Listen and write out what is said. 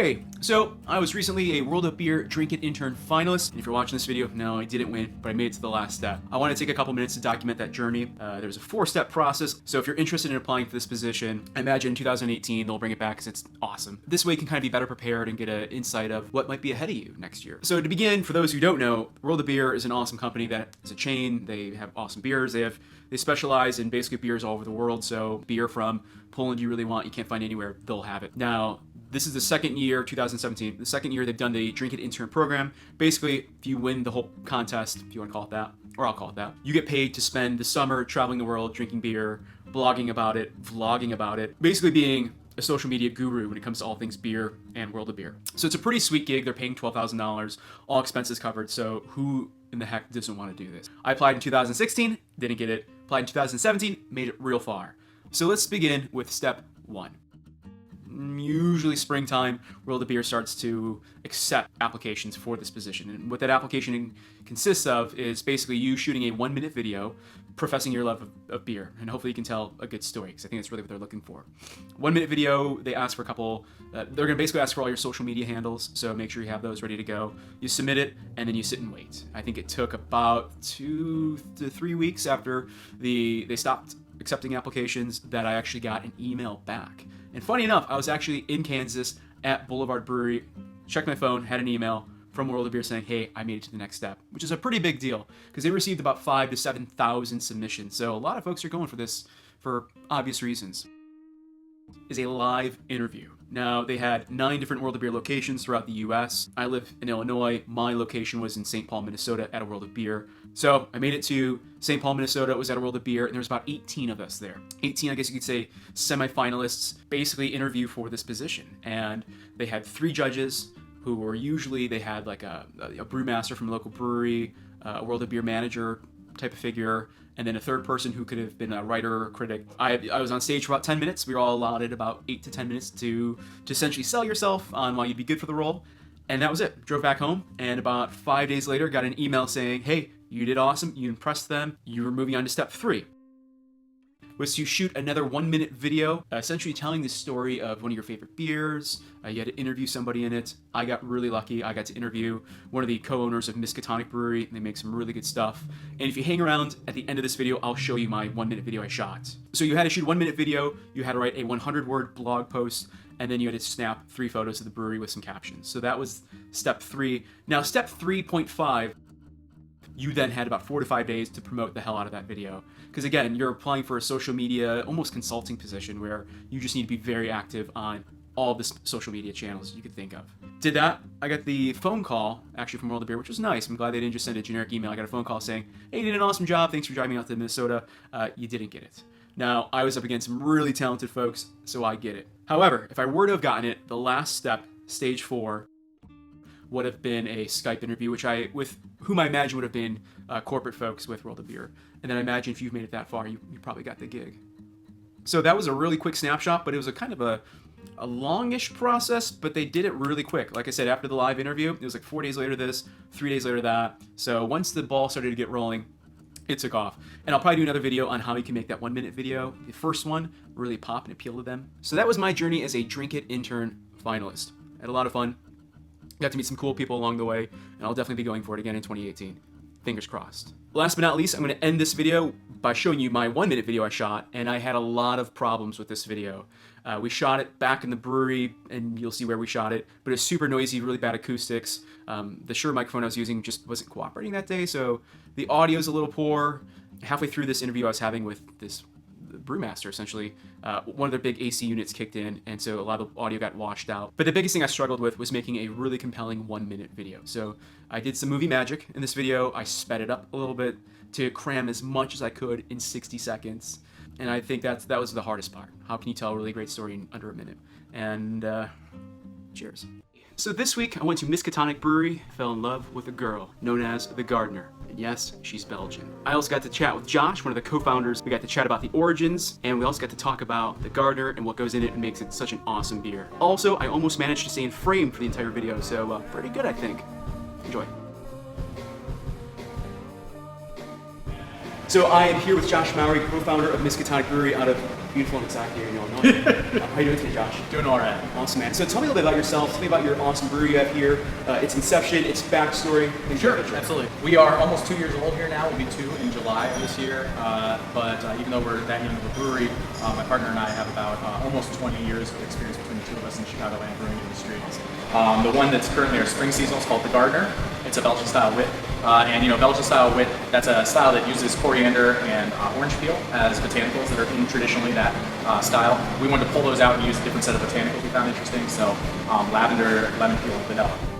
Okay, so I was recently a World of Beer Drink It Intern finalist, and if you're watching this video, no, I didn't win, but I made it to the last step. I want to take a couple minutes to document that journey. There's a 4-step process, so if you're interested in applying for this position, I imagine in 2018 they'll bring it back because it's awesome. This way you can kind of be better prepared and get an insight of what might be ahead of you next year. So to begin, for those who don't know, World of Beer is an awesome company that is a chain. They have awesome beers. They specialize in basically beers all over the world, so beer from Poland you really want, you can't find anywhere, they'll have it. Now, this is the second year, 2017, the second year they've done the Drink It Intern program. Basically, if you win the whole contest, if you want to call it that, or I'll call it that, you get paid to spend the summer traveling the world, drinking beer, blogging about it, vlogging about it, basically being a social media guru when it comes to all things beer and World of Beer. So it's a pretty sweet gig. They're paying $12,000, all expenses covered, so who in the heck doesn't want to do this? I applied in 2016, didn't get it. Applied in 2017, made it real far. So let's begin with step 1. Usually springtime, World of Beer starts to accept applications for this position. And what that application consists of is basically you shooting a 1-minute video professing your love of beer. And hopefully you can tell a good story, because I think that's really what they're looking for. 1-minute video, they ask for a couple, they're going to basically ask for all your social media handles, so make sure you have those ready to go. You submit it, and then you sit and wait. I think it took about 2 to 3 weeks after they stopped accepting applications that I actually got an email back. And funny enough, I was actually in Kansas at Boulevard Brewery, checked my phone, had an email from World of Beer saying, hey, I made it to the next step, which is a pretty big deal because they received about 5,000 to 7,000 submissions. So a lot of folks are going for this for obvious reasons. Is a live interview. Now, they had 9 different World of Beer locations throughout the US. I live in Illinois. My location was in St. Paul, Minnesota at a World of Beer. So I made it to St. Paul, Minnesota. It was at a World of Beer, and there was about 18 of us there. 18, I guess you could say, semi-finalists basically interview for this position. And they had 3 judges who were usually, they had like a brewmaster from a local brewery, a World of Beer manager type of figure, and then a third person who could have been a writer or critic. I was on stage for about 10 minutes. We were all allotted about 8 to 10 minutes to essentially sell yourself on why you'd be good for the role. And that was it. Drove back home, and about 5 days later, got an email saying, hey, you did awesome, you impressed them, you were moving on to step 3. Was to shoot another 1-minute video, essentially telling the story of one of your favorite beers. You had to interview somebody in it. I got really lucky. I got to interview one of the co-owners of Miskatonic Brew. They make some really good stuff. And if you hang around at the end of this video, I'll show you my 1-minute video I shot. So you had to shoot a 1-minute video, you had to write a 100-word blog post, and then you had to snap 3 photos of the brewery with some captions. So that was step 3. Now step 3.5, you then had about 4 to 5 days to promote the hell out of that video. Because again, you're applying for a social media, almost consulting position where you just need to be very active on all the social media channels you could think of. Did that. I got the phone call, actually from World of Beer, which was nice. I'm glad they didn't just send a generic email. I got a phone call saying, hey, you did an awesome job. Thanks for driving me out to Minnesota. You didn't get it. Now, I was up against some really talented folks, so I get it. However, if I were to have gotten it, the last step, stage 4, would have been a Skype interview, with whom I imagine would have been corporate folks with World of Beer. And then I imagine if you've made it that far, you probably got the gig. So that was a really quick snapshot, but it was a kind of a longish process, but they did it really quick. Like I said, after the live interview, it was like 4 days later this, 3 days later that. So once the ball started to get rolling, it took off. And I'll probably do another video on how you can make that 1-minute video, the first one, really pop and appeal to them. So that was my journey as a Drink It Intern finalist. I had a lot of fun. Got to meet some cool people along the way, and I'll definitely be going for it again in 2018. Fingers crossed. Last but not least, I'm going to end this video by showing you my 1-minute video I shot, and I had a lot of problems with this video. We shot it back in the brewery, and you'll see where we shot it, but it was super noisy, really bad acoustics. The Shure microphone I was using just wasn't cooperating that day, so the audio's a little poor. Halfway through this interview I was having with this brewmaster, essentially, one of their big AC units kicked in, and so a lot of the audio got washed out. But the biggest thing I struggled with was making a really compelling 1-minute video. So I did some movie magic in this video. I sped it up a little bit to cram as much as I could in 60 seconds. And I think that was the hardest part. How can you tell a really great story in under a minute? And cheers. So this week, I went to Miskatonic Brewery, fell in love with a girl known as the Gardener. And yes, she's Belgian. I also got to chat with Josh, one of the co-founders. We got to chat about the origins, and we also got to talk about the Gardener and what goes in it and makes it such an awesome beer. Also, I almost managed to stay in frame for the entire video, so pretty good, I think. Enjoy. So I am here with Josh Mowry, co-founder of Miskatonic Brewery out of beautiful Kentucky here in Illinois. How are you doing today, Josh? Doing all right. Awesome, man. So tell me a little bit about yourself. Tell me about your awesome brewery you have here, its inception, its backstory. Sure, absolutely. We are almost 2 years old here now. We'll be 2 in July of this year. But even though we're that young of a brewery, my partner and I have about almost 20 years of experience between the two of us in the Chicagoland brewing industry. The one that's currently our spring seasonal is called the Gardener. It's a Belgian style wit. And Belgian style wit, that's a style that uses coriander and orange peel as botanicals that are in traditionally that style. We wanted to pull those out and use a different set of botanicals we found interesting. So lavender, lemon peel, and vanilla.